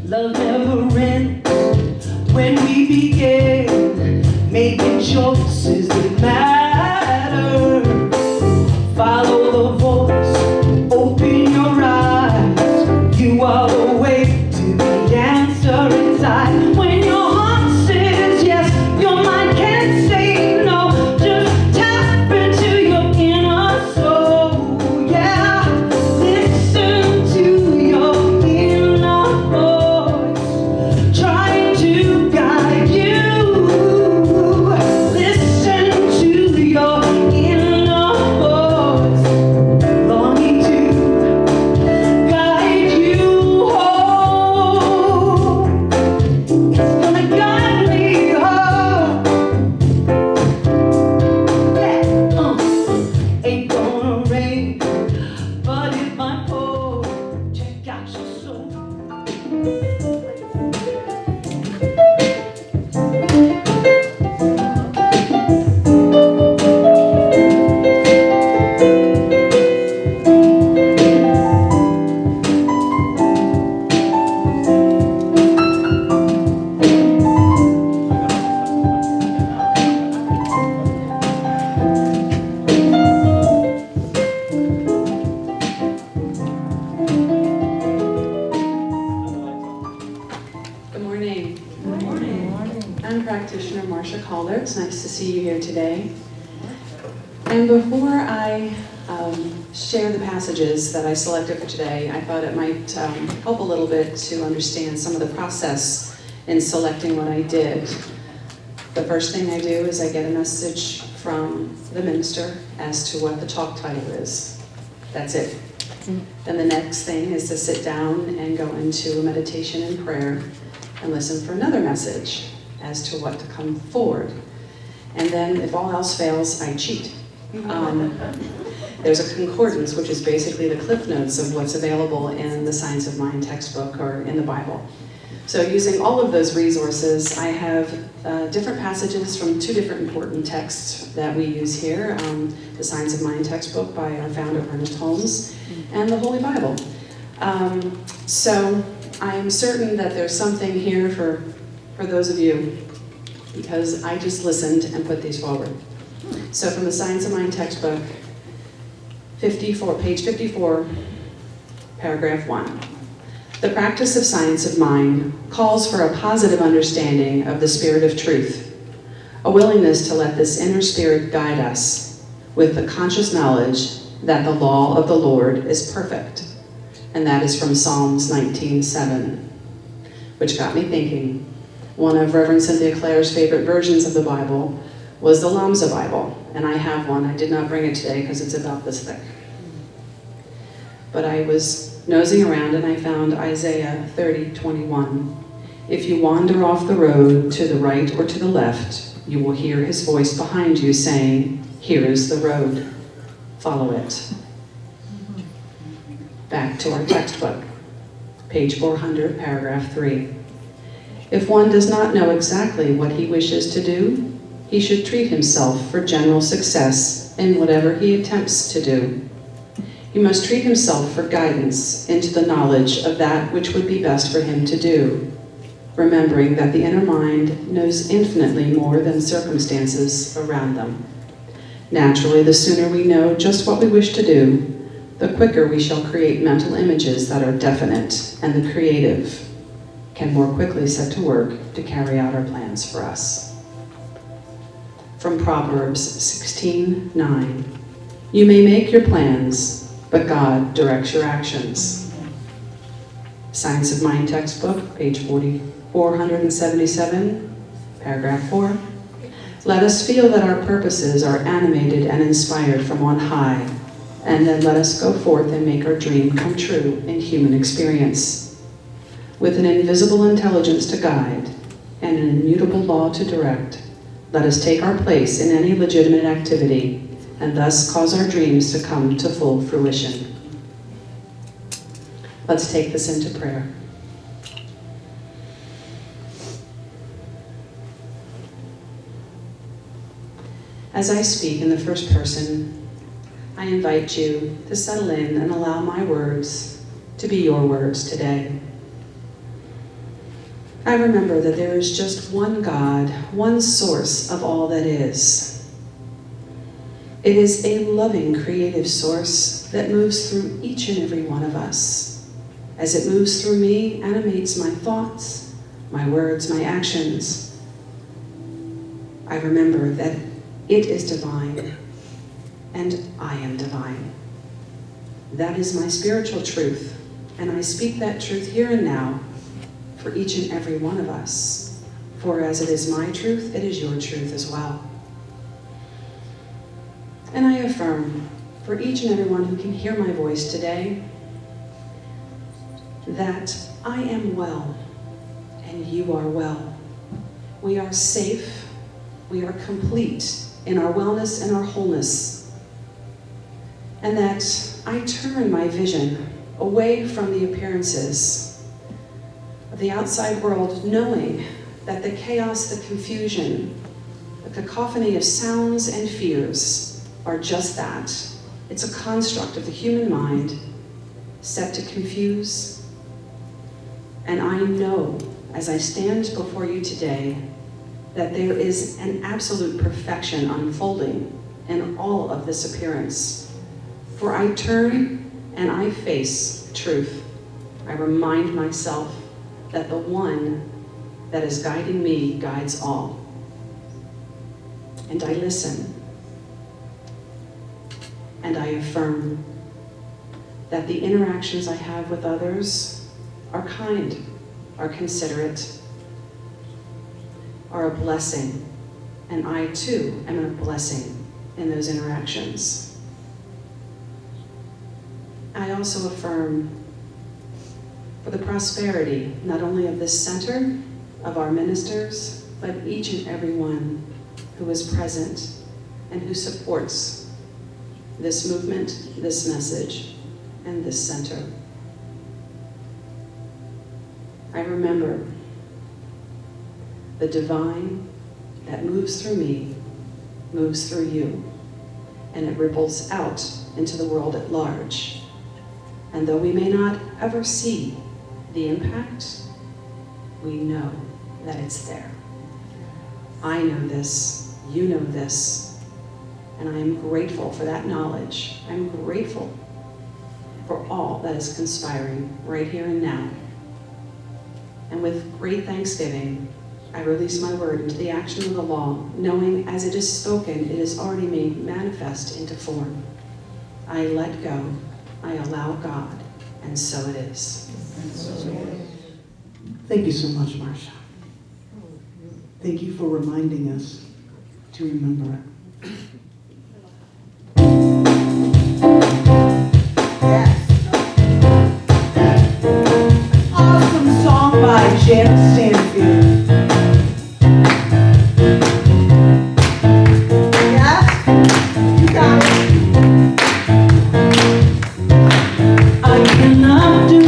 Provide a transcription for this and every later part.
Love never ends when we begin making choices that matter. Follow the voice, open your eyes. You are the way to the answer inside. When your heart says yes, your mind can't say no. Just tap into your inner soul. Yeah, listen to your inner voice trying to guide you. Listen to your inner voice longing to guide you home. It's gonna guide me home. Yeah, ain't gonna rain, but it might pour. Check out your soul. Good morning. Good morning. I'm practitioner Marcia Calder. It's nice to see you here today. And before I share the passages that I selected for today, I thought it might help a little bit to understand some of the process in selecting what I did. The first thing I do is I get a message from the minister as to what the talk title is. That's it. Then the next thing is to sit down and go into a meditation and prayer and listen for another message as to what to come forward. And then if all else fails, I cheat. There's a concordance, which is basically the cliff notes of what's available in the Science of Mind textbook or in the Bible. So using all of those resources, I have different passages from two different important texts that we use here. The Science of Mind textbook by our founder, Ernest Holmes, and the Holy Bible. So I'm certain that there's something here for those of you, because I just listened and put these forward. So from the Science of Mind textbook, page 54, paragraph 1. The practice of science of mind calls for a positive understanding of the spirit of truth, a willingness to let this inner spirit guide us with the conscious knowledge that the law of the Lord is perfect. And that is from Psalms 19:7, which got me thinking. One of Reverend Cynthia Clare's favorite versions of the Bible was the Lvcsl Bible, and I have one. I did not bring it today because it's about this thick. But I was nosing around and I found Isaiah 30:21. If you wander off the road to the right or to the left, you will hear his voice behind you saying, "Here is the road. Follow it." Back to our textbook, page 400, paragraph 3. If one does not know exactly what he wishes to do, he should treat himself for general success in whatever he attempts to do. He must treat himself for guidance into the knowledge of that which would be best for him to do, remembering that the inner mind knows infinitely more than circumstances around them. Naturally, the sooner we know just what we wish to do, the quicker we shall create mental images that are definite, and the creative can more quickly set to work to carry out our plans for us. From Proverbs 16:9, you may make your plans, but God directs your actions. Science of Mind textbook, page 477, paragraph 4. Let us feel that our purposes are animated and inspired from on high, and then let us go forth and make our dream come true in human experience. With an invisible intelligence to guide and an immutable law to direct, let us take our place in any legitimate activity and thus cause our dreams to come to full fruition. Let's take this into prayer. As I speak in the first person, I invite you to settle in and allow my words to be your words today. I remember that there is just one God, one source of all that is. It is a loving, creative source that moves through each and every one of us. As it moves through me, animates my thoughts, my words, my actions. I remember that it is divine, and I am divine. That is my spiritual truth, and I speak that truth here and now for each and every one of us. For as it is my truth, it is your truth as well. And I affirm for each and every one who can hear my voice today that I am well and you are well. We are safe, we are complete in our wellness and our wholeness. And that I turn my vision away from the appearances of the outside world, knowing that the chaos, the confusion, the cacophony of sounds and fears are just that. It's a construct of the human mind set to confuse. And I know, as I stand before you today, that there is an absolute perfection unfolding in all of this appearance. For I turn and I face truth. I remind myself that the one that is guiding me guides all. And I listen. And I affirm that the interactions I have with others are kind, are considerate, are a blessing, and I too am a blessing in those interactions. I also affirm for the prosperity not only of this center, of our ministers, but each and every one who is present and who supports this movement, this message, and this center. I remember the divine that moves through me, moves through you, and it ripples out into the world at large. And though we may not ever see the impact, we know that it's there. I know this, you know this, and I am grateful for that knowledge. I'm grateful for all that is conspiring right here and now. And with great thanksgiving, I release my word into the action of the law, knowing as it is spoken, it is already made manifest into form. I let go, I allow God, and so it is. Thank you so much, Marsha. Thank you for reminding us to remember it. Awesome song by Janet Stanfield. Yes, you got it. I cannot do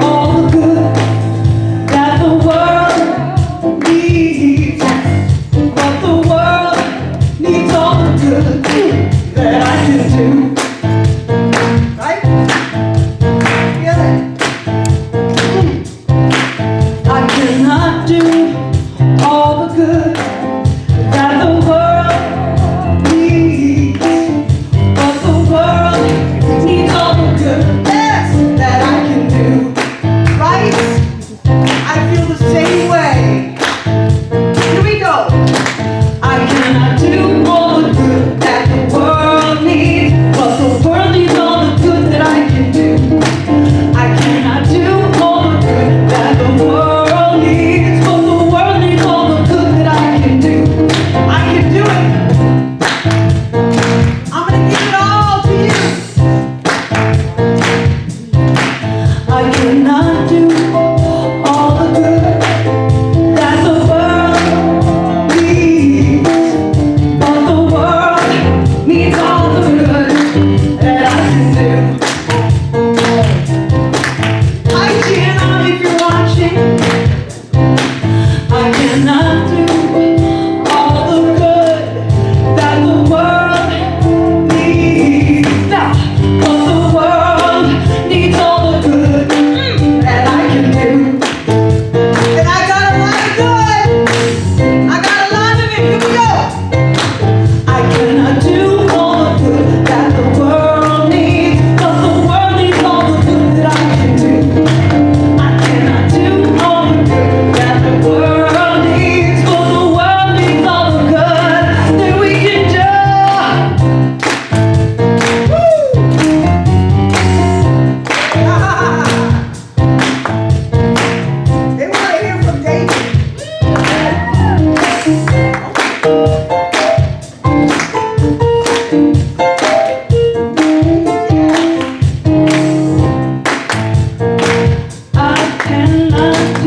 all the good that the world needs, but the world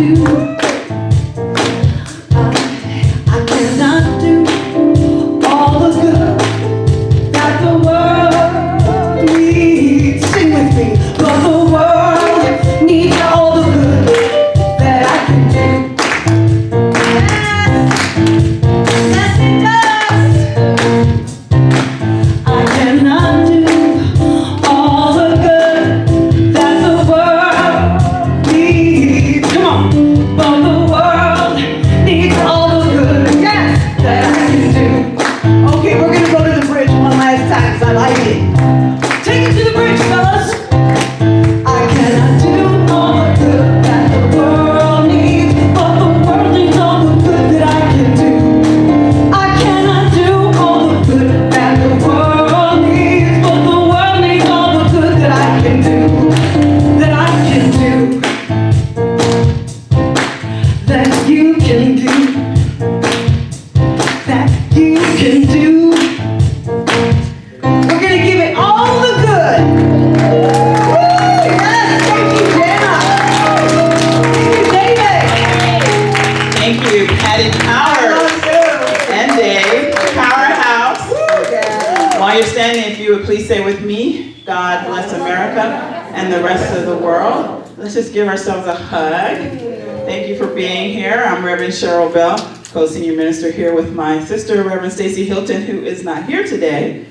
do. I cannot do all the good that the world needs. Sing with me. But the world needs all the good that I can do. Yes, it does. I cannot do all the good that the world needs. Come on. But the world needs all the good, yes, that I can do. Okay, we're gonna go to the bridge one last time, 'cause I like it. Take it to the bridge, fellas. I cannot do all the good that the world needs, but the world needs all the good that I can do. I cannot do all the good that the world needs, but the world needs all the good that I can do. That I can do. That you can do. That you can do. We're gonna give it all the good. Woo! Yes, thank you, Jenna. Thank you, David. Thank you, Patty Power and Dave, Powerhouse. While you're standing, if you would please say with me, God bless America and the rest of the world. Let's just give ourselves a hug. Thank you for being here. I'm Reverend Cheryl Bell, co-senior minister here with my sister, Reverend Stacy Hilton, who is not here today,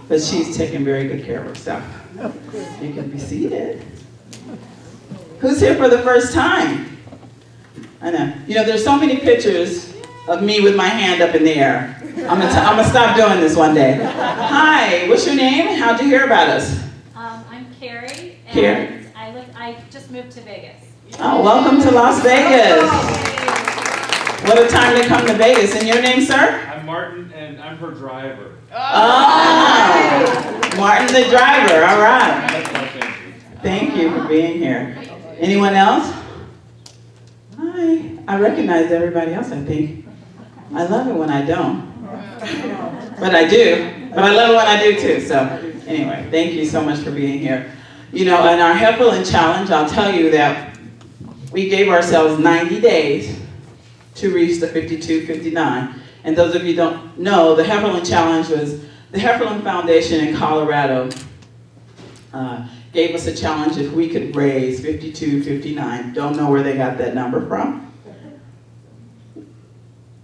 but she's taking very good care of herself. You can be seated. Who's here for the first time? I know. You know, there's so many pictures of me with my hand up in the air. I'm gonna stop doing this one day. Hi, what's your name? How'd you hear about us? I'm Carrie, and Carrie. I just moved to Vegas. Oh, welcome to Las Vegas. What a time to come to Vegas. And your name, sir? I'm Martin, and I'm her driver. Oh, Martin the driver. All right. That's my thing. Thank you for being here. Anyone else? Hi. I recognize everybody else, I think. I love it when I don't. But I do. But I love it when I do too. So anyway, thank you so much for being here. You know, in our Heffernan Challenge, I'll tell you that we gave ourselves 90 days to reach the 52-59. And those of you who don't know, the Heffernan Challenge was the Heffernan Foundation in Colorado gave us a challenge if we could raise 52-59. Don't know where they got that number from.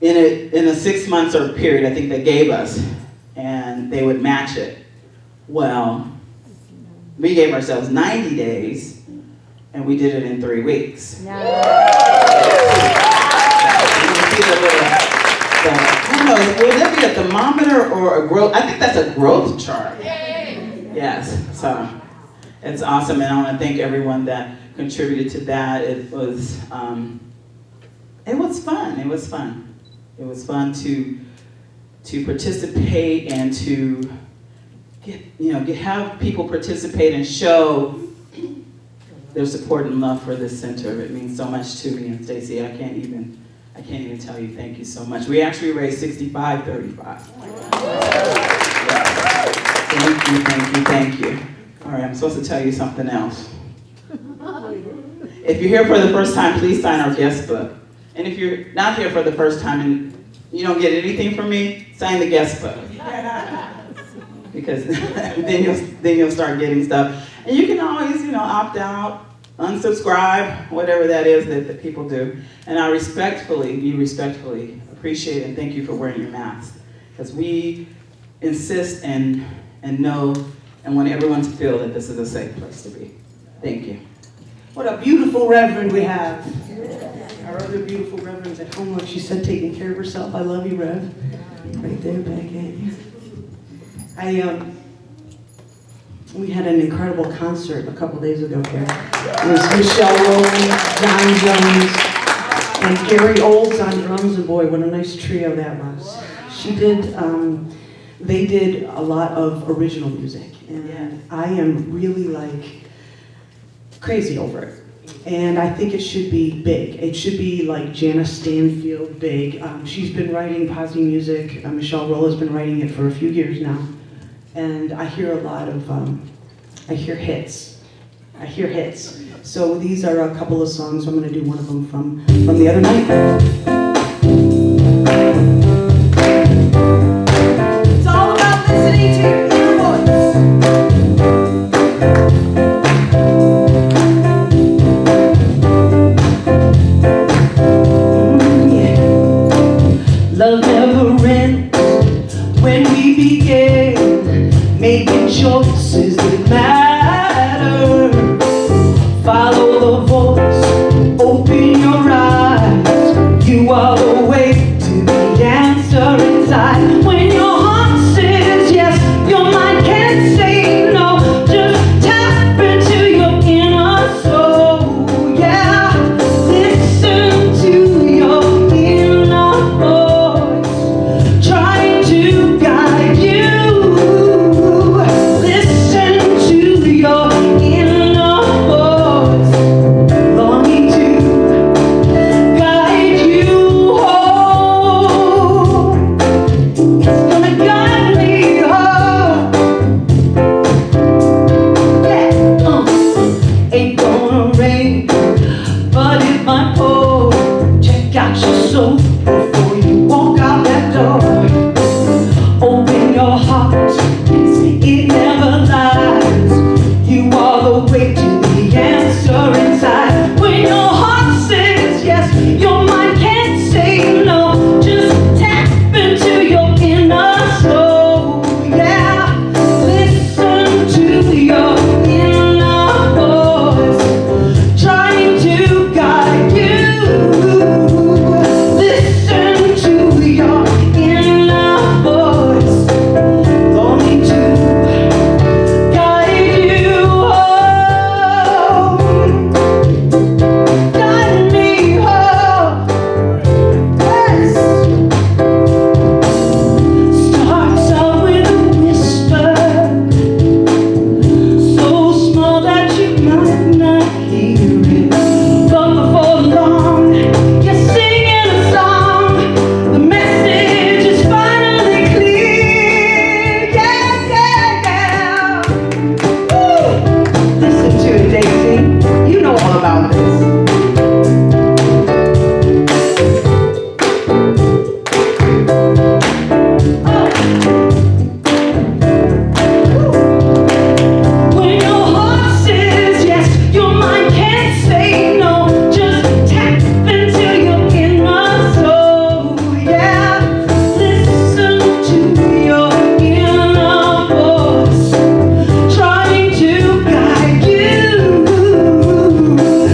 In a 6 months or period, I think they gave us, and they would match it. Well, we gave ourselves 90 days, and we did it in 3 weeks. I don't know, will that be a thermometer or a growth? I think that's a growth chart. Yes, so it's awesome, and I want to thank everyone that contributed to that. It was fun. It was fun. It was fun to participate and to have people participate and show their support and love for this center. It means so much to me, and Stacy, I can't even tell you thank you so much. We actually raised $65.35. Thank you. All right, I'm supposed to tell you something else. If you're here for the first time, please sign our guest book. And if you're not here for the first time and you don't get anything from me, sign the guest book. Because then you'll start getting stuff. And you can always, opt out, unsubscribe, whatever that is that people do. And we respectfully appreciate and thank you for wearing your mask. Because we insist and know and want everyone to feel that this is a safe place to be. Thank you. What a beautiful reverend we have. Our other beautiful reverend's at home, like she said, taking care of herself. I love you, Rev. Right there, back at you. We had an incredible concert a couple days ago here. It was Michelle Rowland, John Jones, and Gary Olds on drums, and boy, what a nice trio that was. They did a lot of original music, and I am really crazy over it. And I think it should be big. It should be like Janice Stanfield big. She's been writing posse music. Michelle Rowland's been writing it for a few years now. And I hear a lot of, I hear hits. So these are a couple of songs. I'm going to do one of them from the other night. It's all about listening to your inner voice. Yeah. Love never ends when we begin making choices that matter. Follow the voice, open your eyes. You are the way to the answer inside. When your heart says yes, your mind can't say no. Just tap into your inner soul. Yeah, listen to your inner voice, trying to guide you. Listen to your inner voice, longing to guide you home. It's gonna guide me home. Yeah, ain't gonna rain, but it might pour. Check out your soul before you walk out that door. Open your heart, it never lies. You are the way to the answer inside. When your heart says yes, your mind can't say no. Just tap into your inner soul. Yeah, listen to your inner voice, trying to guide you. Listen to your inner voice, longing to guide you home. Guide me home. Yes. Starts out with a whisper, so small that you might not hear it. But before long, you're singing a song. The message is finally clear. Yeah, yeah, yeah. Woo! Listen to it, Daisy. You know all about this. When your heart says yes, your mind can't say no. Just tap into your inner soul. Yeah, listen to your inner voice, trying to guide you.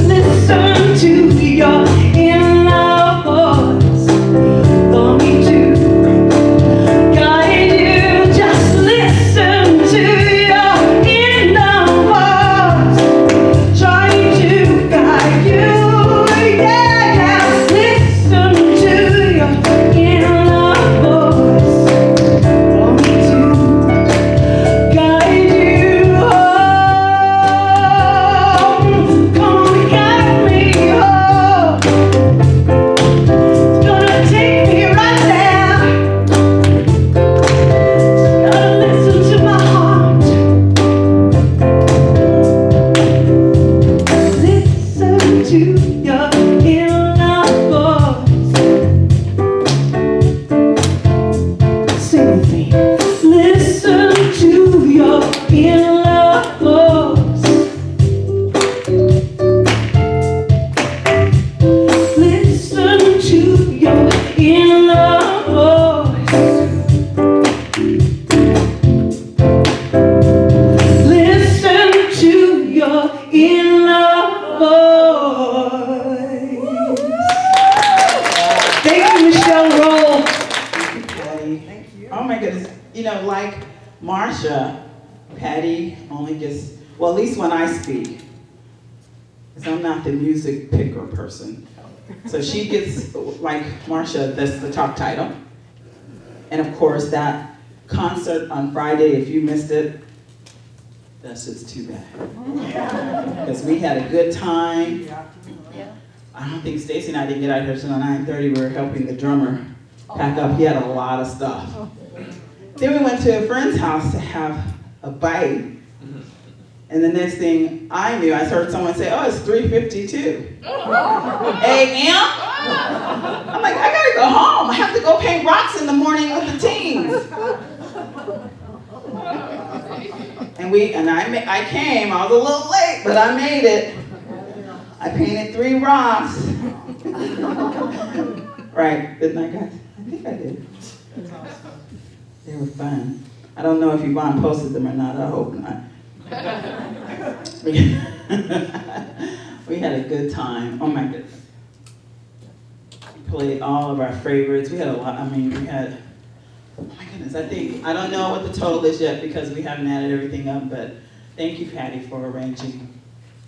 Listen to your inner voice, longing to guide you. Just listen to your inner voice, trying to guide you. Yeah, yeah. Listen to your inner voice, longing to guide you home. Come on, guide me home. It's gonna take me right there. Gotta listen to my heart. Listen to your inner voice. Sing with me. Listen to your inner voice. Listen to your inner voice. Listen to your inner voice. Thank you, Michelle Roll. Oh my goodness. You know, like Marsha, Patty only gets, well, at least when I speak, because I'm not the music picker person. So she gets, like Marsha, that's the top title. And of course, that concert on Friday, if you missed it, that's just too bad. Because we had a good time. I don't think Stacy and I didn't get out here until 9:30. We were helping the drummer pack up. He had a lot of stuff. Then we went to a friend's house to have a bite. And the next thing I knew, I heard someone say, oh, it's 3:52 a.m.? I'm like, I gotta go home. I have to go paint rocks in the morning with the teens. And I came, I was a little late, but I made it. I painted 3 rocks. Right, didn't I, guys? I think I did. They were fun. I don't know if Yvonne posted them or not, I hope not. We had a good time. Oh my goodness. We played all of our favorites. We had a lot, oh my goodness, I don't know what the total is yet because we haven't added everything up, but thank you, Patty, for arranging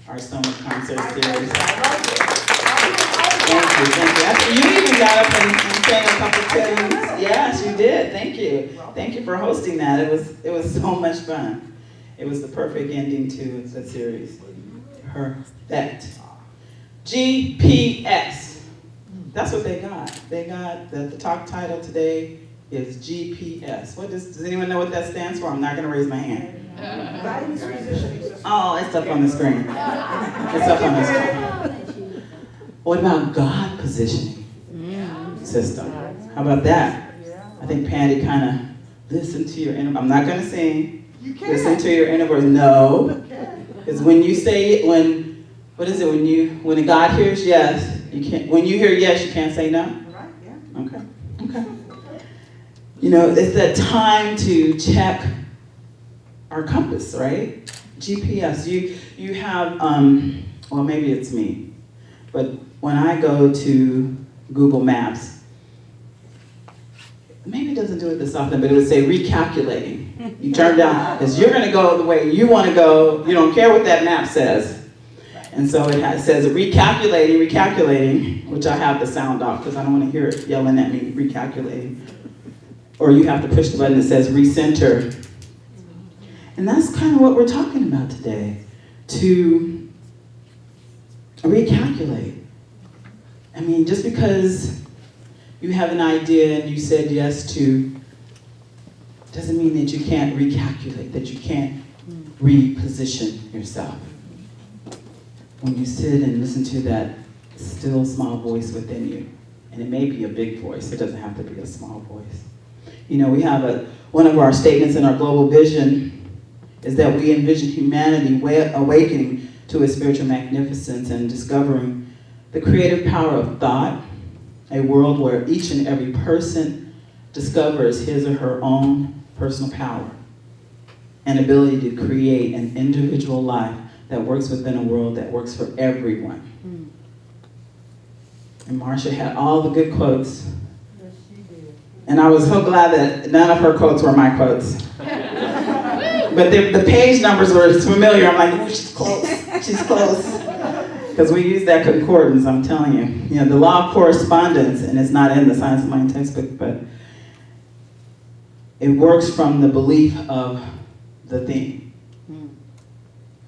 our summer concert series. Thank you. You even got up and sang a couple tunes. Yes, you did. Thank you. Thank you for hosting that. It was so much fun. It was the perfect ending to the series. Perfect. G.P.S. That's what they got. They got the talk title today is G.P.S. Does anyone know what that stands for? I'm not going to raise my hand. Oh, it's up on the screen. It's up on the screen. What about God positioning system? How about that? I think Patty kind of listened to your inner. I'm not going to sing. Listen to your inner voice. No, because when you say it, when God hears yes, you can't. When you hear yes, you can't say no. Right? Yeah. Okay. You know, it's that time to check our compass, right? GPS. You have. Well, maybe it's me, but when I go to Google Maps, maybe it doesn't do it this often, but it would say recalculating. You turn down, because you're going to go the way you want to go. You don't care what that map says. And so it says recalculating, which I have the sound off because I don't want to hear it yelling at me, recalculating. Or you have to push the button that says recenter. And that's kind of what we're talking about today, to recalculate. I mean, just because you have an idea and you said yes to, doesn't mean that you can't recalculate, that you can't reposition yourself. When you sit and listen to that still small voice within you, and it may be a big voice, it doesn't have to be a small voice. You know, we have one of our statements in our global vision is that we envision humanity awakening to its spiritual magnificence and discovering the creative power of thought, a world where each and every person discovers his or her own personal power and ability to create an individual life that works within a world that works for everyone. And Marcia had all the good quotes. Yes, she did. And I was so glad that none of her quotes were my quotes. But the page numbers were familiar. I'm like, oh, she's close. She's close. Because we use that concordance, I'm telling you. You know, the law of correspondence, and it's not in the Science of Mind textbook, but it works from the belief of the thing.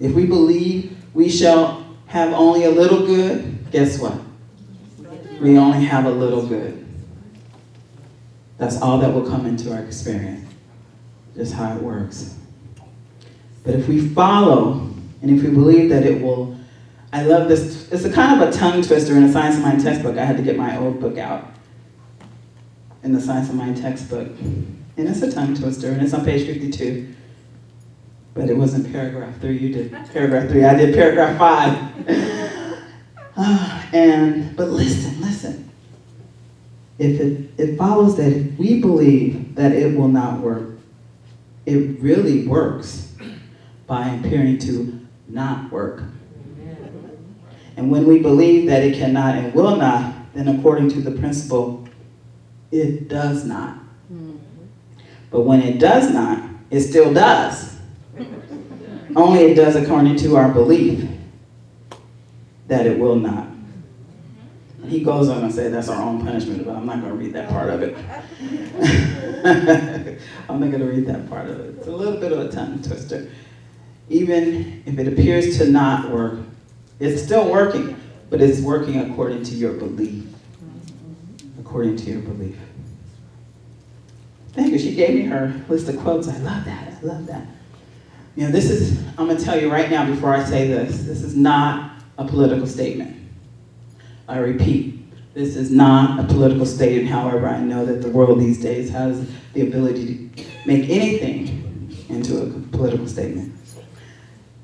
If we believe we shall have only a little good, guess what? We only have a little good. That's all that will come into our experience. Just how it works. But if we follow, and if we believe that it will, I love this, it's a kind of a tongue twister in a Science of Mind textbook. I had to get my old book out in the Science of Mind textbook. And it's a tongue twister, and it's on page 52. But it wasn't paragraph 3, you did paragraph 3, I did paragraph 5. But listen. If it follows that if we believe that it will not work, it really works by appearing to not work. And when we believe that it cannot and will not, then according to the principle, it does not. But when it does not, it still does. Only it does according to our belief that it will not. He goes on and says that's our own punishment, but I'm not going to read that part of it. I'm not going to read that part of it. It's a little bit of a tongue twister. Even if it appears to not work, it's still working, but it's working according to your belief. According to your belief. Thank you. She gave me her list of quotes. I love that. You know, I'm going to tell you right now before I say this is not a political statement. I repeat, this is not a political statement. However, I know that the world these days has the ability to make anything into a political statement.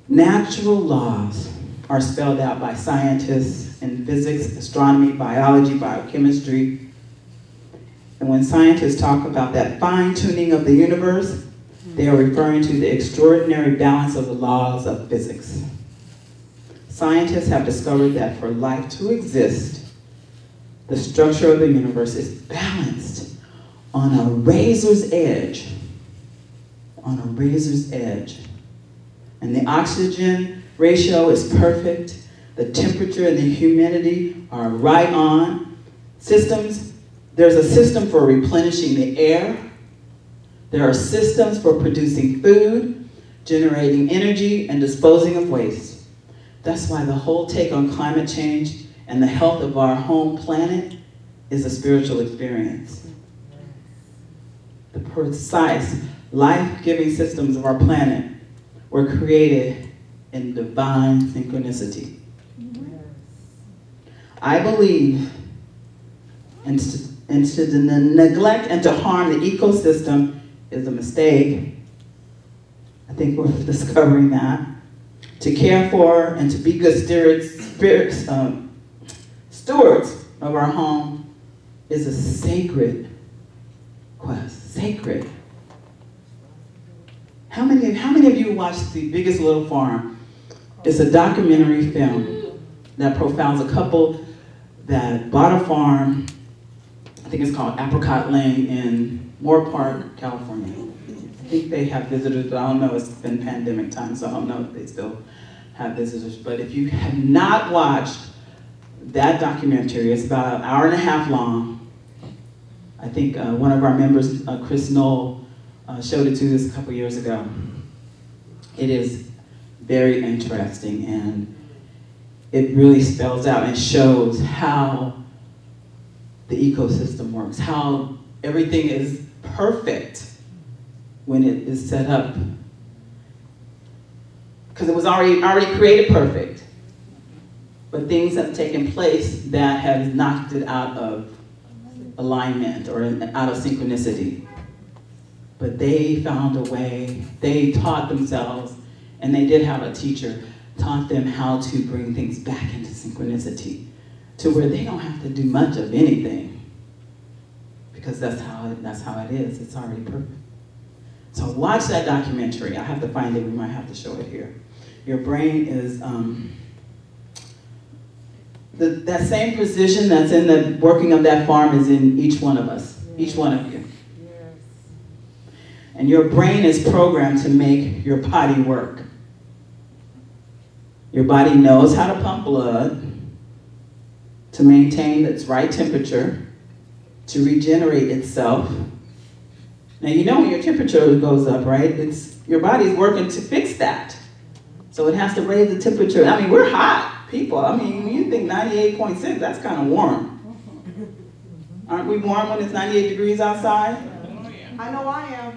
Natural laws are spelled out by scientists in physics, astronomy, biology, biochemistry. And when scientists talk about that fine-tuning of the universe, they are referring to the extraordinary balance of the laws of physics. Scientists have discovered that for life to exist, the structure of the universe is balanced on a razor's edge. On a razor's edge. And the oxygen ratio is perfect. The temperature and the humidity are right on. There's a system for replenishing the air. There are systems for producing food, generating energy, and disposing of waste. That's why the whole take on climate change and the health of our home planet is a spiritual experience. The precise, life-giving systems of our planet were created in divine synchronicity. I believe and to neglect and to harm the ecosystem is a mistake. I think we're discovering that. To care for and to be good stewards of our home is a sacred quest. Sacred. How many of you watched The Biggest Little Farm? It's a documentary film that profiles a couple that bought a farm. I think it's called Apricot Lane in Moore Park, California. I think they have visitors, but I don't know, it's been pandemic time, so I don't know if they still have visitors. But if you have not watched that documentary, it's about an hour and a half long. I think one of our members, Chris Knoll, showed it to us a couple years ago. It is very interesting, and it really spells out and shows how the ecosystem works, how everything is perfect when it is set up. Because it was already created perfect. But things have taken place that have knocked it out of alignment or out of synchronicity. But they found a way, they taught themselves, and they did have a teacher, taught them how to bring things back into synchronicity to where they don't have to do much of anything. Because that's how it is, it's already perfect. So watch that documentary. I have to find it, we might have to show it here. Your brain is, that same precision that's in the working of that farm is in each one of us, each one of you. And your brain is programmed to make your body work. Your body knows how to pump blood, to maintain its right temperature, to regenerate itself. Now you know when your temperature goes up, right? Your body's working to fix that. So it has to raise the temperature. I mean, we're hot people. I mean, when you think 98.6, that's kind of warm. Aren't we warm when it's 98 degrees outside? I know I am.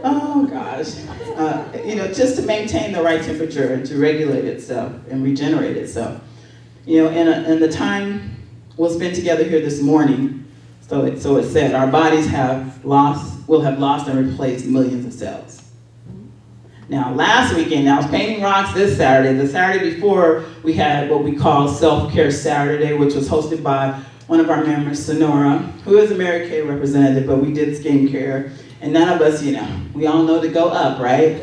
Oh gosh. Just to maintain the right temperature and to regulate itself and regenerate itself. In the time we'll spend together here this morning, so it said, our bodies will have lost and replaced millions of cells. Now, last weekend, I was painting rocks this Saturday. The Saturday before, we had what we call Self-Care Saturday, which was hosted by one of our members, Sonora, who is a Mary Kay representative, but we did skincare. And none of us, we all know to go up, right?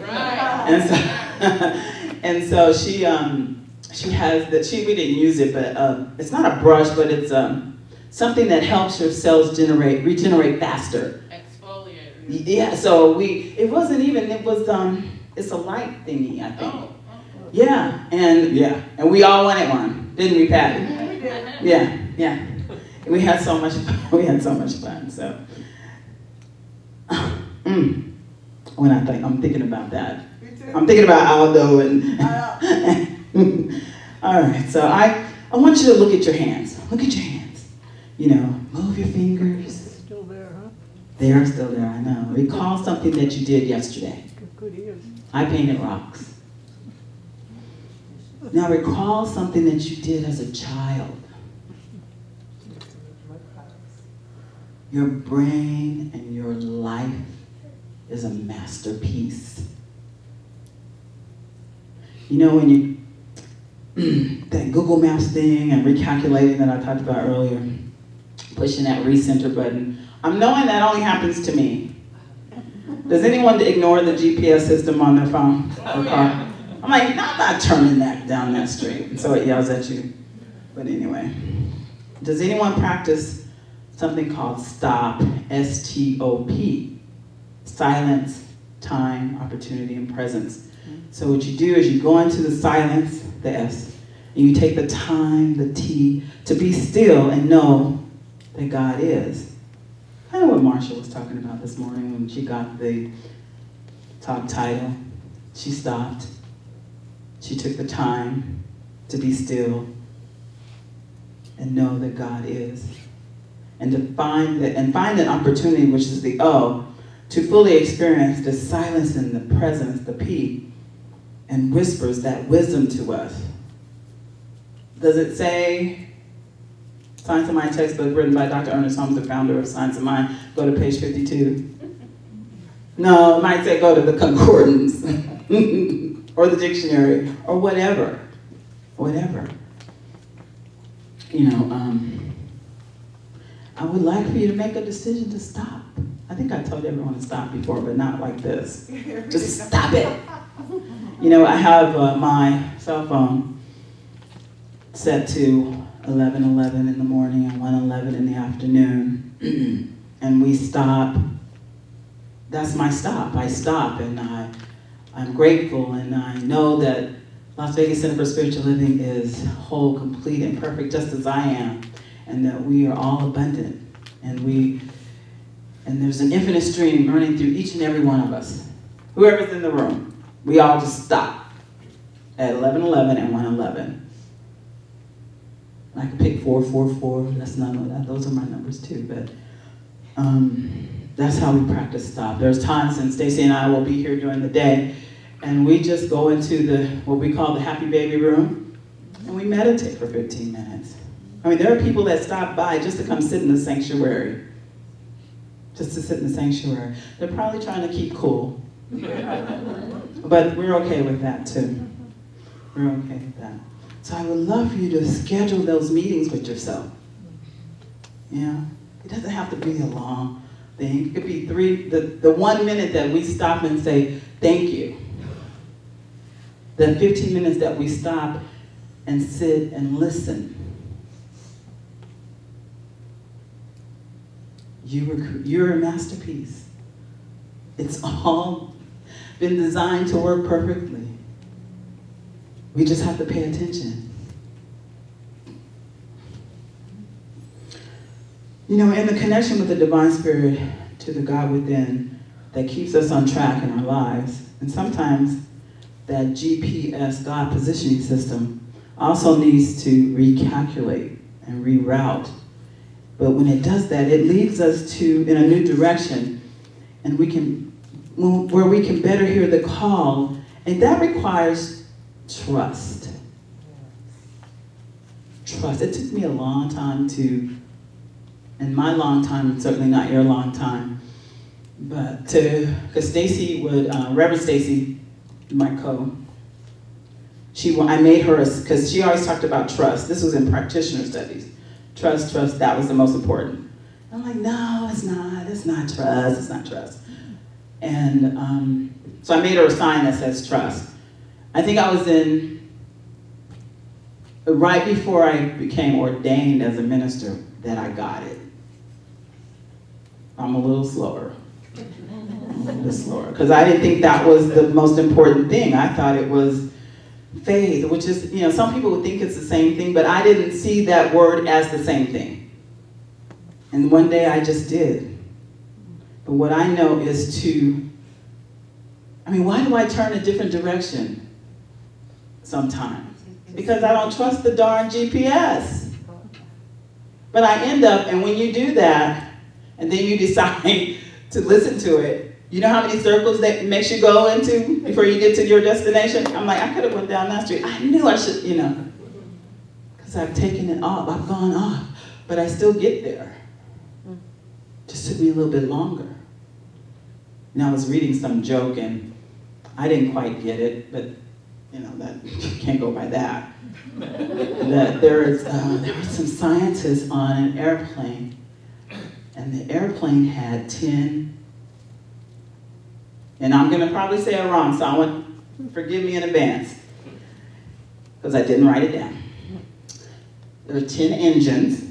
And so she has that. We didn't use it, but it's not a brush, but it's something that helps your cells regenerate faster. Exfoliator. Yeah. So it was it's a light thingy, I think. Oh. Yeah, and we all wanted one, didn't we, Patty? Yeah. We had so much fun. So when I'm thinking about that, I'm thinking about Aldo and. All right, so I want you to look at your hands. Look at your hands. Move your fingers. Still there, huh? They are still there, I know. Recall something that you did yesterday. I painted rocks. Now recall something that you did as a child. Your brain and your life is a masterpiece. You know, when you, that Google Maps thing and recalculating that I talked about earlier, pushing that recenter button, I'm knowing that only happens to me. Does anyone ignore the GPS system on their phone or car? I'm like, no, I'm not turning that down that street. And so it yells at you. But anyway, does anyone practice something called STOP, S-T-O-P? Silence, time, opportunity, and presence. So what you do is you go into the silence, the S, and you take the time, the T, to be still and know that God is. Kind of what Marsha was talking about this morning when she got the top title. She stopped. She took the time to be still and know that God is. And to find an opportunity, which is the O, to fully experience the silence and the presence, the P, and whispers that wisdom to us. Does it say, Science of Mind textbook written by Dr. Ernest Holmes, the founder of Science of Mind, go to page 52? No, it might say go to the concordance, or the dictionary, or whatever. You know, I would like for you to make a decision to stop. I think I told everyone to stop before, but not like this. Just stop it. You know, I have my cell phone set to 11:11 in the morning and 1:11 in the afternoon, and we stop. That's my stop. I stop, and I'm grateful, and I know that Las Vegas Center for Spiritual Living is whole, complete, and perfect, just as I am, and that we are all abundant, and there's an infinite stream running through each and every one of us. Whoever's in the room, we all just stop at 11:11 and 1:11. I could pick 444. That's none of that. Those are my numbers too. But that's how we practice stop. There's times, and Stacy and I will be here during the day, and we just go into what we call the happy baby room, and we meditate for 15 minutes. I mean, there are people that stop by just to come sit in the sanctuary. Just to sit in the sanctuary. They're probably trying to keep cool. But we're okay with that too. We're okay with that. So I would love for you to schedule those meetings with yourself. Yeah? It doesn't have to be a long thing. It could be the 1 minute that we stop and say, thank you. The 15 minutes that we stop and sit and listen. You're a masterpiece. It's all been designed to work perfectly. We just have to pay attention. You know, in the connection with the divine spirit to the God within that keeps us on track in our lives, and sometimes that GPS, God positioning system, also needs to recalculate and reroute. But when it does that, it leads us in a new direction, and where we can better hear the call, and that requires trust. Trust. It took me a long time and my long time, certainly not your long time, but because Stacy Reverend Stacy, my I made her, because she always talked about trust. This was in practitioner studies. Trust, that was the most important. I'm like, no, it's not trust. And so I made her a sign that says trust. I think I was right before I became ordained as a minister that I got it. I'm a little slower. Because I didn't think that was the most important thing. I thought it was faith, which is, you know, some people would think it's the same thing, but I didn't see that word as the same thing. And one day I just did. But what I know is why do I turn a different direction sometimes? Because I don't trust the darn GPS. But I end up, and when you do that, and then you decide to listen to it. You know how many circles that makes you go into before you get to your destination? I'm like, I could have went down that street. I knew I should, because I've taken it off. I've gone off, but I still get there. Just took me a little bit longer. And I was reading some joke, and I didn't quite get it, but that can't go by that. That there were some scientists on an airplane, and the airplane had 10, and I'm going to probably say it wrong, so I want forgive me in advance, because I didn't write it down. There were 10 engines,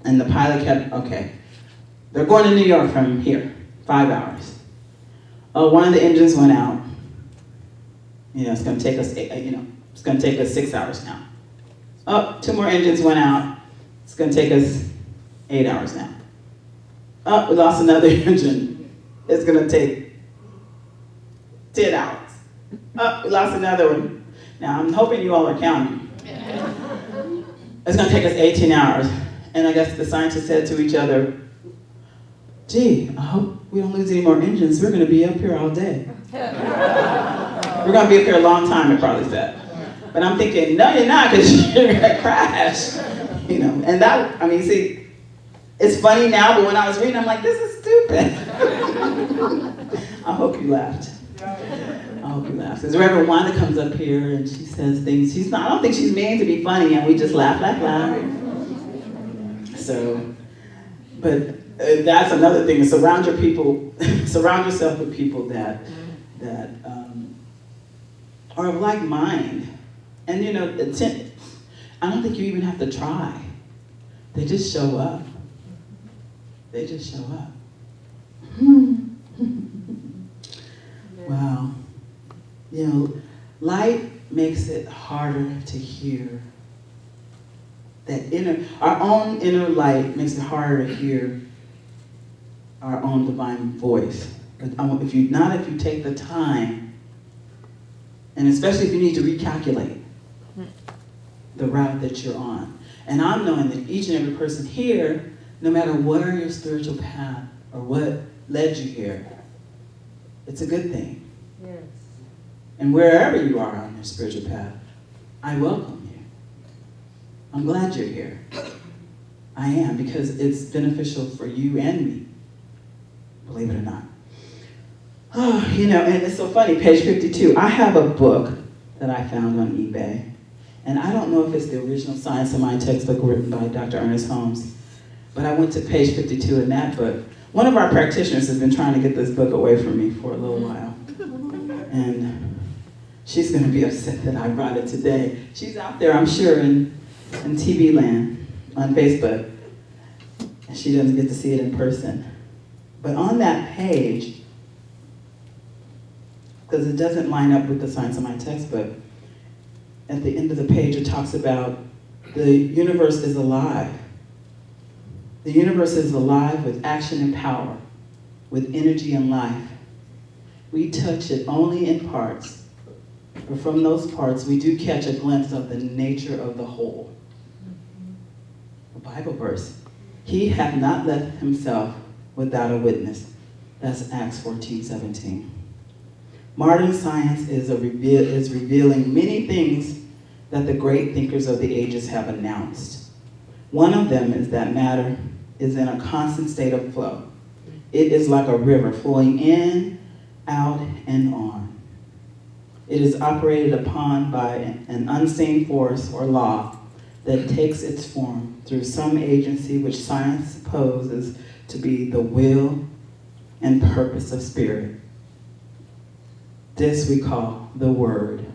and the pilot kept, okay, they're going to New York from here, 5 hours. One of the engines went out. It's going to take us, it's going to take us 6 hours now. Oh, 2 more engines went out. It's going to take us 8 hours now. Oh, we lost another engine. It's going to take 10 hours. Oh, we lost another one. Now, I'm hoping you all are counting. It's going to take us 18 hours. And I guess the scientists said to each other, gee, I hope we don't lose any more engines. We're going to be up here all day. We're going to be up here a long time, it probably said. But I'm thinking, no, you're not, because you're going to crash. And that, see, it's funny now, but when I was reading, I'm like, this is stupid. I hope you laughed. I hope you laughed. Because Reverend Wanda comes up here and she says things. I don't think she's meaning to be funny, and we just laugh. So, but that's another thing. Surround yourself with people that are of like mind. And I don't think you even have to try. They just show up. They just show up. Wow. Light makes it harder to hear. Our own inner light makes it harder to hear our own divine voice. But if you take the time, and especially if you need to recalculate the route that you're on. And I'm knowing that each and every person here, no matter what are your spiritual path or what led you here, it's a good thing. Yes. And wherever you are on your spiritual path, I welcome you. I'm glad you're here. I am, because it's beneficial for you and me, believe it or not. Oh, and it's so funny, page 52. I have a book that I found on eBay. And I don't know if it's the original Science of Mind textbook written by Dr. Ernest Holmes. But I went to page 52 in that book. One of our practitioners has been trying to get this book away from me for a little while. And she's going to be upset that I brought it today. She's out there, I'm sure, in TV land on Facebook. And she doesn't get to see it in person. But on that page, because it doesn't line up with the Science of Mind textbook, at the end of the page it talks about the universe is alive. The universe is alive with action and power, with energy and life. We touch it only in parts, but from those parts we do catch a glimpse of the nature of the whole. A Bible verse, he hath not left himself without a witness. That's Acts 14:17. Modern science is revealing many things that the great thinkers of the ages have announced. One of them is that matter is in a constant state of flow. It is like a river flowing in, out, and on. It is operated upon by an unseen force or law that takes its form through some agency which science supposes to be the will and purpose of spirit. This we call the Word.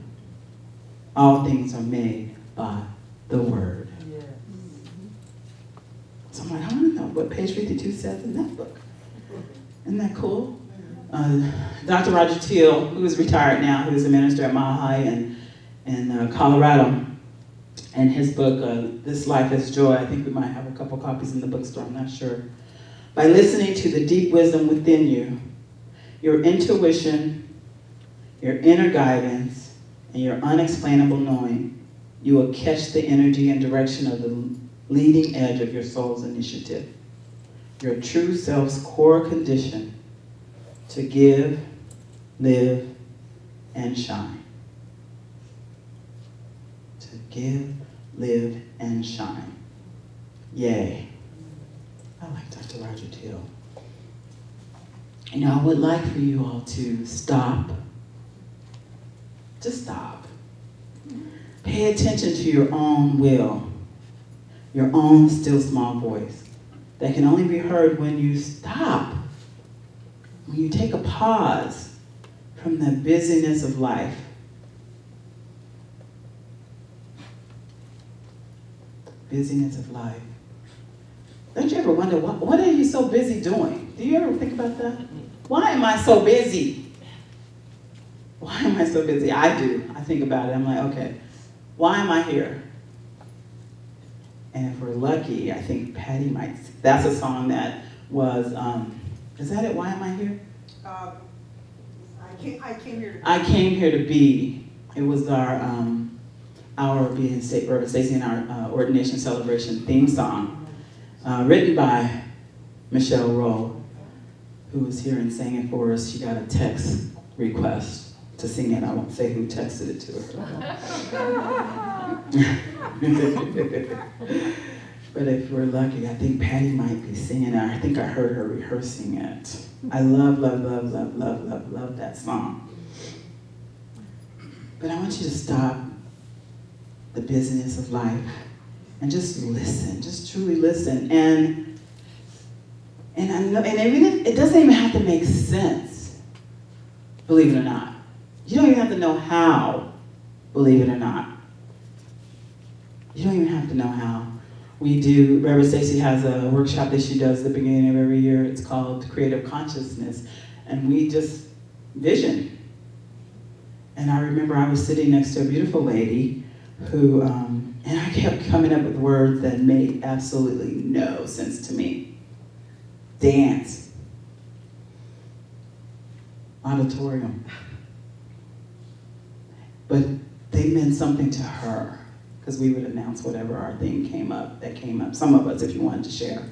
All things are made by the Word. Yes. So I'm like, I want to know what page 52 says in that book. Isn't that cool? Dr. Roger Teal, who is retired now, who is a minister at Mile High in Colorado, and his book, This Life is Joy, I think we might have a couple copies in the bookstore, I'm not sure. By listening to the deep wisdom within you, your intuition, your inner guidance, and your unexplainable knowing, you will catch the energy and direction of the leading edge of your soul's initiative. your true self's core condition to give, live, and shine. To give, live, and shine. Yay. I like Dr. Roger Till. You know, I would like for you all to stop. Just stop. Pay attention to your own will, your own still small voice that can only be heard when you stop, when you take a pause from the busyness of life. Busyness of life. Don't you ever wonder, what are you so busy doing? Do you ever think about that? Why am I so busy? Why am I so busy? I do. I think about it. I'm like, okay, why am I here? And if we're lucky, I think Patty might. That's a song that was, is that it? Why am I here? I came here. I came here to be. It was our being Reverend Stacy and our ordination celebration theme song, written by Michelle Rowe, who was here and sang it for us. She got a text request to sing it. I won't say who texted it to her. But if we're lucky, I think Patty might be singing it. I think I heard her rehearsing it. I love, love, love, love, love, love, love that song. But I want you to stop the busyness of life and just listen, just truly listen. And I know, and even it doesn't even have to make sense, believe it or not. You don't even have to know how, believe it or not. You don't even have to know how. We do, Reverend Stacy has a workshop that she does at the beginning of every year. It's called Creative Consciousness. And we just vision. And I remember I was sitting next to a beautiful lady who, and I kept coming up with words that made absolutely no sense to me. Dance. Auditorium. But they meant something to her, because we would announce whatever our thing that came up, some of us, if you wanted to share.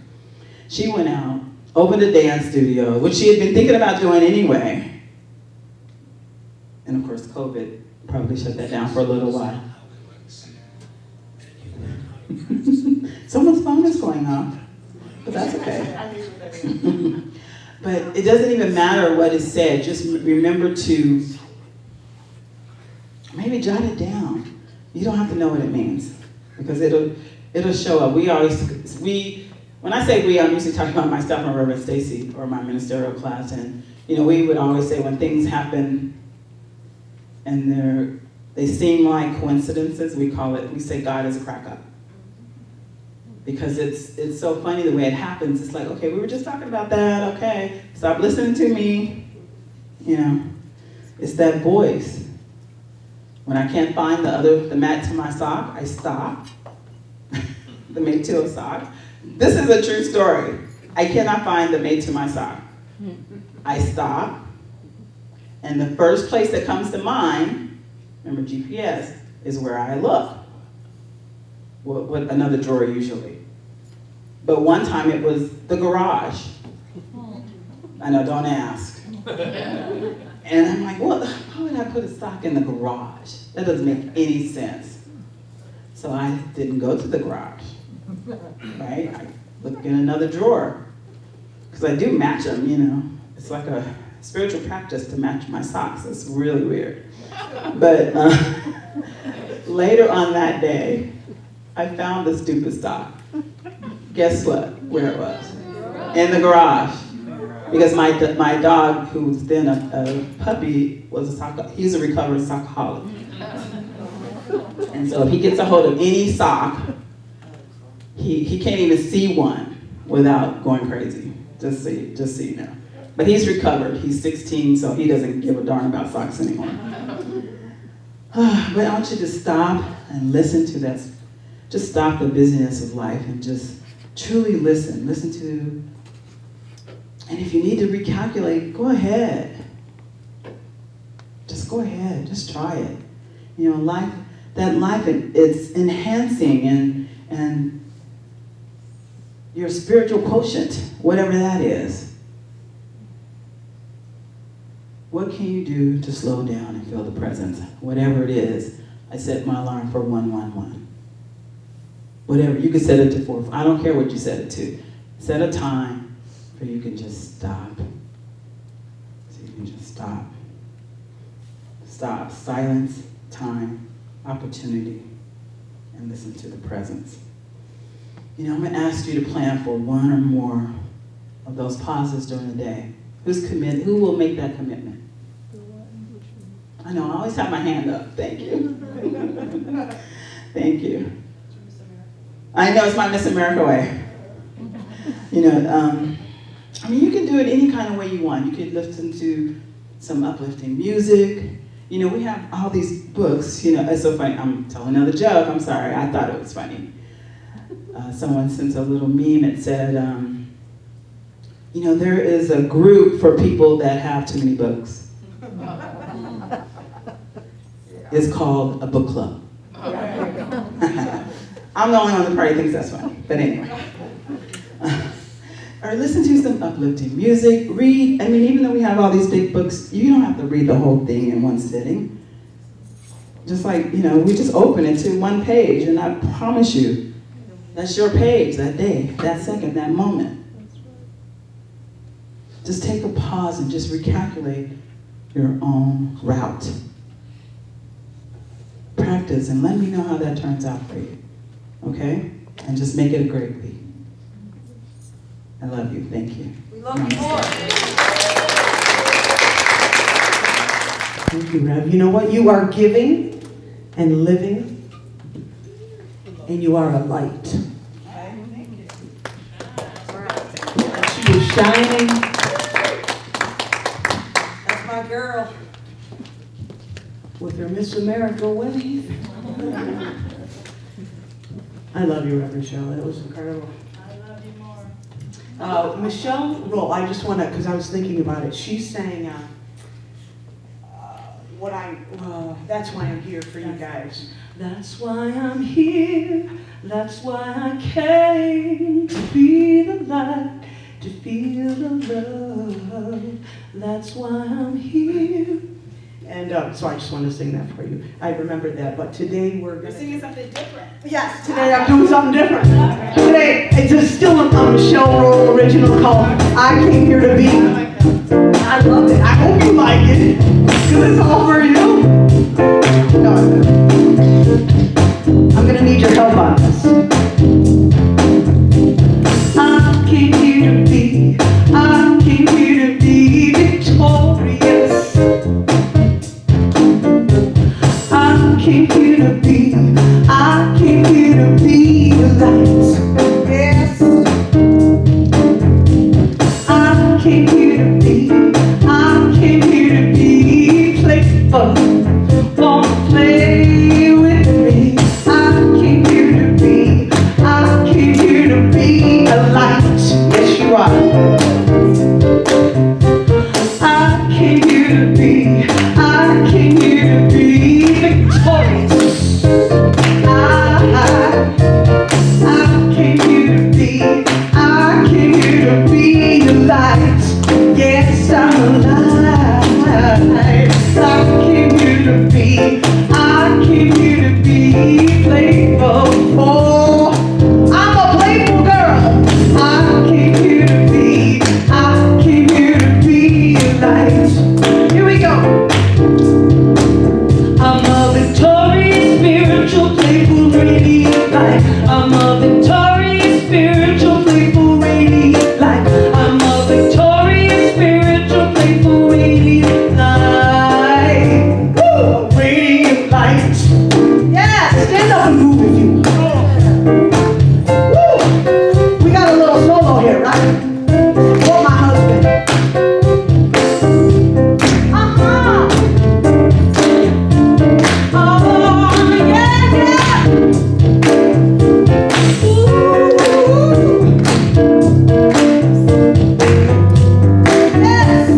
She went out, opened a dance studio, which she had been thinking about doing anyway. And of course, COVID probably shut that down for a little while. Someone's phone is going off, but that's okay. But it doesn't even matter what is said, just remember to maybe jot it down. You don't have to know what it means, because it'll show up. When I say we, I'm usually talking about myself and Reverend Stacy, or my ministerial class, and we would always say when things happen and they seem like coincidences, we say God is a crack up. Because it's so funny the way it happens. It's like, okay, we were just talking about that, okay, stop listening to me. It's that voice. When I can't find the mat to my sock, I stop. The mate to a sock. This is a true story. I cannot find the mate to my sock. I stop, and the first place that comes to mind, remember GPS, is where I look. What another drawer usually. But one time it was the garage. I know, don't ask. And I'm like, why would I put a sock in the garage? That doesn't make any sense. So I didn't go to the garage, right? I looked in another drawer, because I do match them, It's like a spiritual practice to match my socks. It's really weird. But later on that day, I found the stupid sock. Guess what? Where it was? In the garage. Because my dog, who's then a puppy, he's a recovered sockaholic. And so if he gets a hold of any sock, he can't even see one without going crazy. Just so you know. But he's recovered. He's 16, so he doesn't give a darn about socks anymore. But I want you to stop and listen to that. Just stop the busyness of life and just truly listen. Listen to. And if you need to recalculate, go ahead. Just go ahead. Just try it. Life, it's enhancing and your spiritual quotient, whatever that is. What can you do to slow down and feel the presence? Whatever it is, I set my alarm for 111. Whatever, you can set it to 4. I don't care what you set it to. Set a time where you can just stop. So you can just stop. Stop, silence, time, opportunity, and listen to the presence. You know, I'm going to ask you to plan for one or more of those pauses during the day. Who will make that commitment? I know, I always have my hand up. Thank you. Thank you. I know it's my Miss America way. You know, I mean, you can do it any kind of way you want. You can listen to some uplifting music. You know, we have all these books. You know, it's so funny. I'm telling another joke. I'm sorry. I thought it was funny. Someone sent a little meme. It said, you know, there is a group for people that have too many books. It's called a book club. I'm the only one that probably thinks that's funny, but anyway. Or listen to some uplifting music, read. I mean, even though we have all these big books, you don't have to read the whole thing in one sitting. Just like, you know, we just open it to one page, and I promise you, that's your page that day, that second, that moment. Just take a pause and just recalculate your own route. Practice and let me know how that turns out for you. Okay? And just make it a great week. I love you. Thank you. We love you more. Thank you, Rev. You know what? You are giving and living, and you are a light. She is shining. That's my girl. With her Miss America wave. I love you, Reverend Michelle. That was incredible. I love you more. Michelle Roll, I just want to, because I was thinking about it. She sang, that's why I'm here for you guys. That's why I'm here. That's why I came to be the light, to feel the love. That's why I'm here. And so I just want to sing that for you. I remembered that, but today we're going to Singing something different. Yes, today I'm doing something different. Today, it's still a Michelle Rowe original called I Came Here to Be. I love it. I hope you like it, because it's all for you. No, I'm going to need your help on this. I came here to be, I came here to be victorious. I came here to be, I came here to be the light. Yes. I came here to be, I came here to be playful. Won't play with me. I came here to be, I came here to be a light. Yes, you are. I came here to be, I came here to be victorious. I came here to be, I came here to be the light. Yes, I'm alive. I came here to be, I came here to be playful. Oh, I'm a playful girl. I came here to be, I came here to be a light. Here we go. I'm a victorious, spiritual, playful, radiant light. I'm a victorious, spiritual, playful, radiant light. I'm a victorious, spiritual, playful, radiant light. Woo! Radiant light. Yeah, stand up and move if you will. Woo! We got a little solo here, right? For my husband. Uh-huh. Oh, yeah, yeah. Ooh. Yes.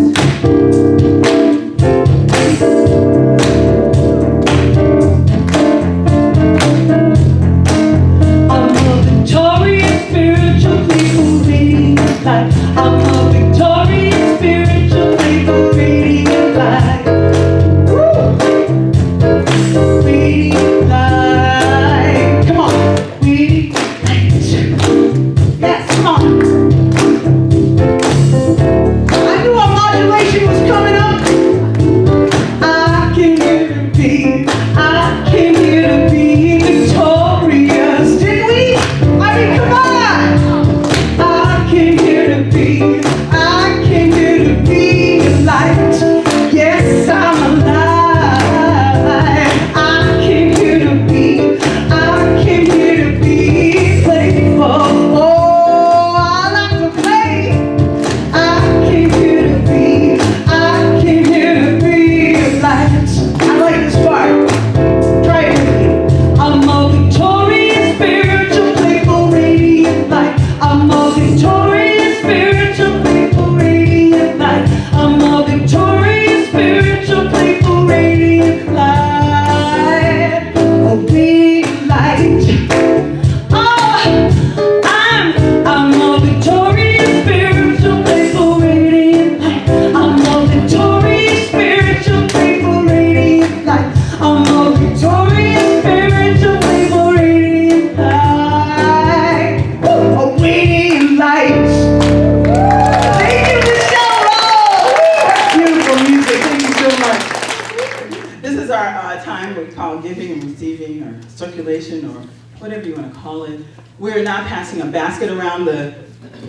we call giving and receiving, or circulation, or whatever you want to call it. We're not passing a basket around. Our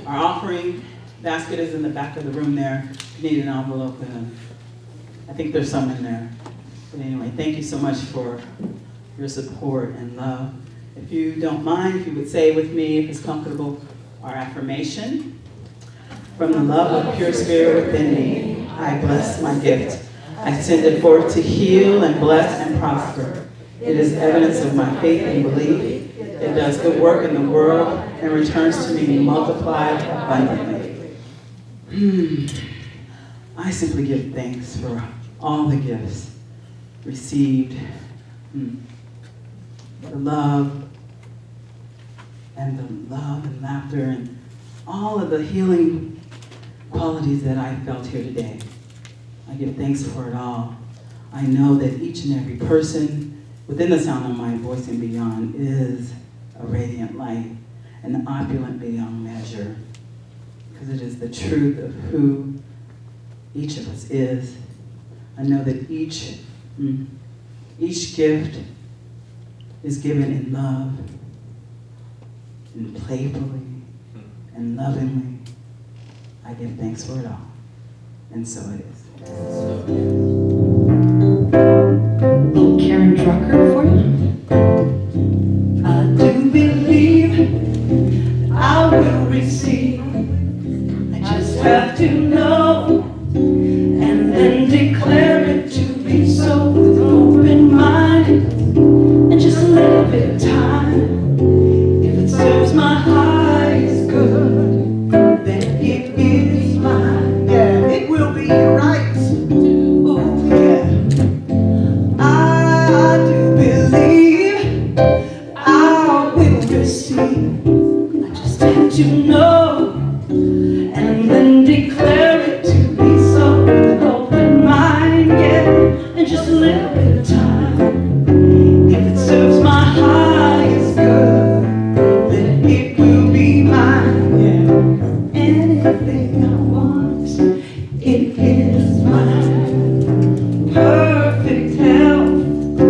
offering basket is in the back of the room there. If you need an envelope, I think there's some in there. But anyway, thank you so much for your support and love. If you don't mind, if you would say with me, if it's comfortable, our affirmation. From the love of pure spirit within me, I bless my gift. I send it forth to heal and bless and prosper. It is evidence of my faith and belief. It does good work in the world and returns to me multiplied abundantly. I simply give thanks for all the gifts received, the love and laughter and all of the healing qualities that I felt here today. I give thanks for it all. I know that each and every person within the sound of my voice and beyond is a radiant light and opulent beyond measure, because it is the truth of who each of us is. I know that each gift is given in love, and playfully, and lovingly. I give thanks for it all, and so it is. Little Karen Drucker for you. I do believe I will receive. I just have to know and then declare it to be so with an open mind and just a little bit of time. If it serves my highest good, then it is mine. Yeah, it will be right. Oh yeah. I do believe I will receive. I just have to know and then declare it to be so with an open mind, yeah, and just a little bit of time. If it serves my highest good, then it will be mine, yeah. Anything I want, it is mine. Perfect health,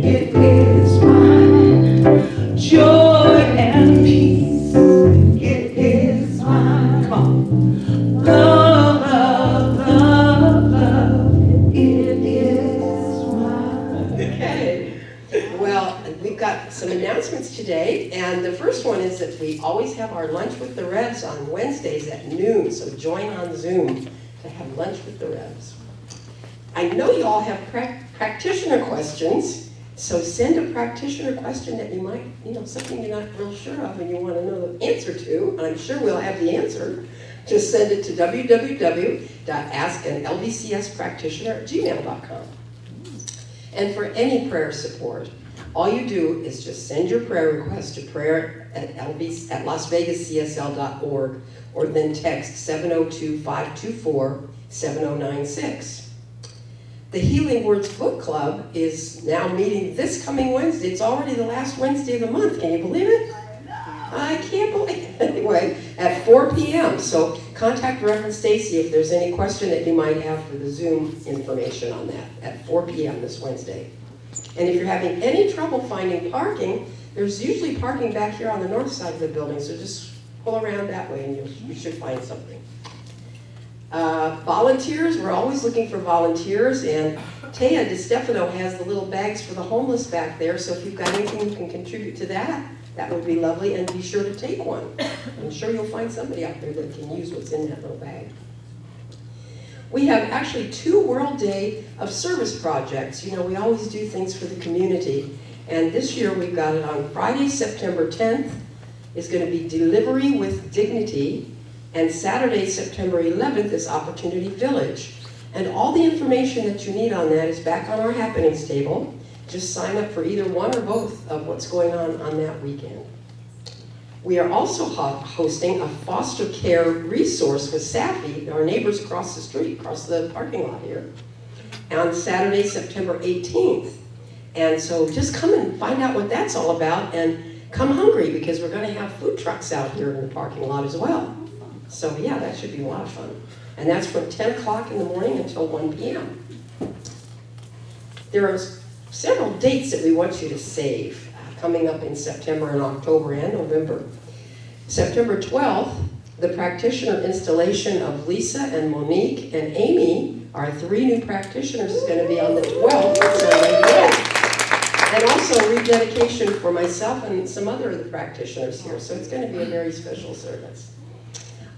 it is mine. Joy and peace, it is mine. Come on. Love, love, love, love, it is mine. Okay. Well, we've got some announcements today, and the first one is that we always have our Lunch with the Revs on Wednesdays at noon, so join on Zoom to have lunch with the Revs. I know you all have practitioner questions, so send a practitioner question that you might, something you're not real sure of and you want to know the answer to, and I'm sure we'll have the answer. Just send it to www.askanlvcspractitioner@gmail.com. And for any prayer support, all you do is just send your prayer request to prayer@lasvegascsl.org, or then text 702-524-7096. The Healing Words Book Club is now meeting this coming Wednesday. It's already the last Wednesday of the month. Can you believe it? I can't believe it. Anyway, at 4 p.m. So contact Reverend Stacy if there's any question that you might have for the Zoom information on that at 4 p.m. this Wednesday. And if you're having any trouble finding parking, there's usually parking back here on the north side of the building, so just pull around that way and you should find something. Volunteers, we're always looking for volunteers, and Taya DeStefano has the little bags for the homeless back there, so if you've got anything you can contribute to that, that would be lovely, and be sure to take one. I'm sure you'll find somebody out there that can use what's in that little bag. We have actually 2 World Day of Service projects. We always do things for the community, and this year we've got it on Friday, September 10th, is going to be Delivery with Dignity, and Saturday, September 11th is Opportunity Village. And all the information that you need on that is back on our happenings table. Just sign up for either one or both of what's going on that weekend. We are also hosting a foster care resource with Safi, our neighbors across the street, across the parking lot here, on Saturday, September 18th. And so just come and find out what that's all about, and come hungry, because we're going to have food trucks out here in the parking lot as well. So yeah, that should be a lot of fun. And that's from 10 o'clock in the morning until 1 p.m. There is several dates that we want you to save coming up in September and October and November. September 12th, the practitioner installation of Lisa and Monique and Amy, our 3 new practitioners, is going to be on the 12th. And also rededication for myself and some other of the practitioners here. So it's going to be a very special service.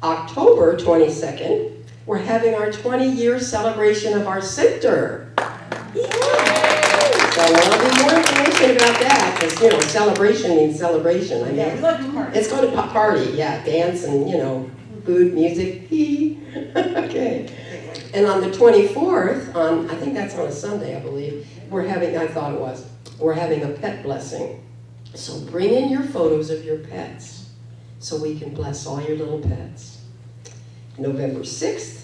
October 22nd, we're having our 20-year celebration of our center. Yay! So there'll be more information about that, because, you know, celebration means celebration. I mean, Yeah, we like to party. it's going to party, yeah, dance and, you know, food, music. Okay. And on the 24th, I think that's on a Sunday, I believe, we're having a pet blessing. So bring in your photos of your pets so we can bless all your little pets. November 6th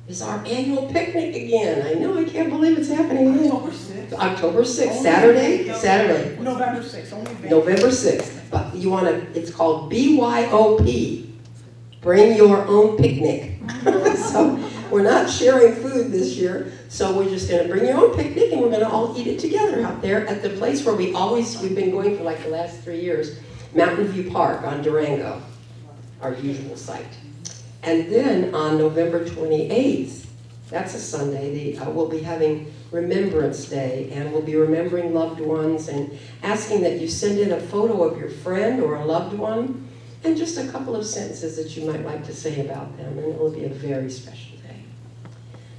is our annual picnic again. I know, I can't believe it's happening again. October 6th. October 6th, Only Saturday. November 6th, only Vegas. November 6th. But you want to, it's called BYOP. Bring your own picnic. So we're not sharing food this year. So we're just going to bring your own picnic and we're going to all eat it together out there at the place where we've been going for like the last 3 years, Mountain View Park on Durango, our usual site. And then on November 28th, that's a Sunday, we'll be having Remembrance Day, and we'll be remembering loved ones and asking that you send in a photo of your friend or a loved one and just a couple of sentences that you might like to say about them, and it will be a very special day.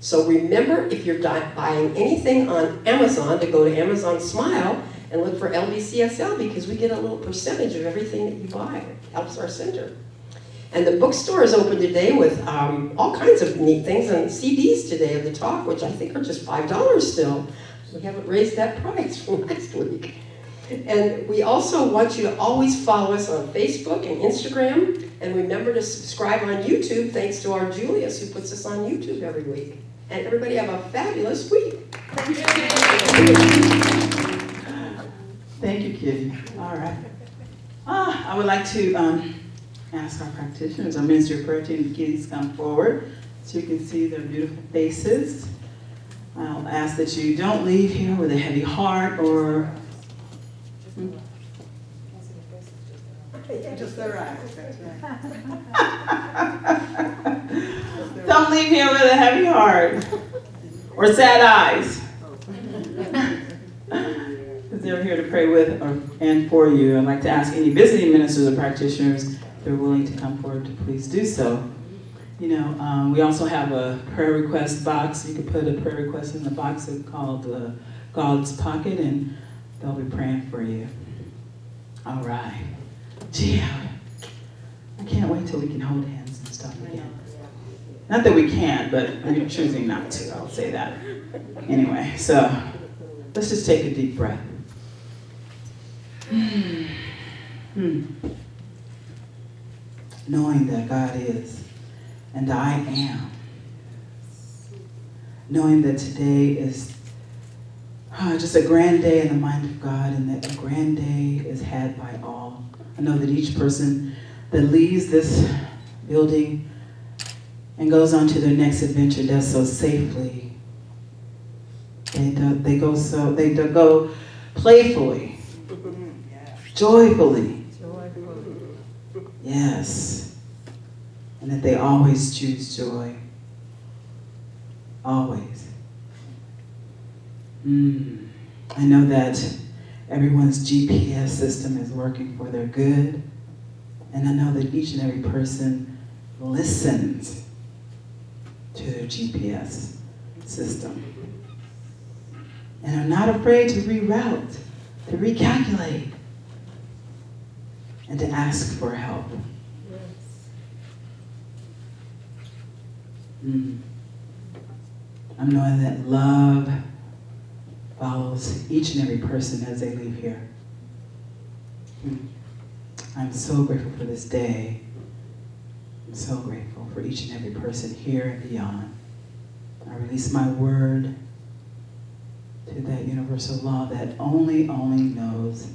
So remember, if you're buying anything on Amazon, to go to Amazon Smile and look for Lvcsl, because we get a little percentage of everything that you buy. It helps our center. And the bookstore is open today with all kinds of neat things, and CDs today of the talk, which I think are just $5 still. We haven't raised that price from last week. And we also want you to always follow us on Facebook and Instagram, and remember to subscribe on YouTube, thanks to our Julius, who puts us on YouTube every week. And everybody have a fabulous week. Thank you, Kitty. All right. I would like to ask our practitioners, our Ministry of Prayer team, the kitties come forward so you can see their beautiful faces. I'll ask that you don't leave here with a heavy heart or... Just their eyes, that's right. Don't leave here with a heavy heart or sad eyes. Because they're here to pray with and for you. I'd like to ask any visiting ministers or practitioners, if they're willing to come forward, to please do so. You know, we also have a prayer request box. You can put a prayer request in the box called God's Pocket, and they'll be praying for you. All right. Gee, I can't wait till we can hold hands and stuff again. Not that we can't, but we're choosing not to, I'll say that. Anyway, so let's just take a deep breath. Knowing that God is, and I am. Knowing that today is just a grand day in the mind of God, and that a grand day is had by all. I know that each person that leaves this building and goes on to their next adventure does so safely. They go playfully, joyfully. Yes. And that they always choose joy. Always. I know that everyone's GPS system is working for their good. And I know that each and every person listens to their GPS system. And are not afraid to reroute, to recalculate, and to ask for help. I'm knowing that love follows each and every person as they leave here. I'm so grateful for this day. I'm so grateful for each and every person here and beyond. I release my word to that universal law that only knows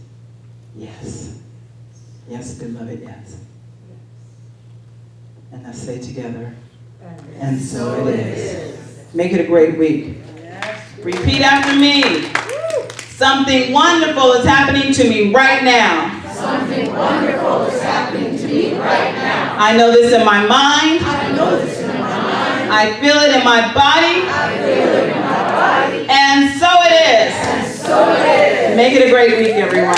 yes. Yes, beloved, yes. And let's say together, and so it is. Make it a great week. Repeat after me. Something wonderful is happening to me right now. Something wonderful is happening to me right now. I know this in my mind. I know this in my mind. I feel it in my body. I feel it in my body. And so it is. And so it is. Make it a great week, everyone.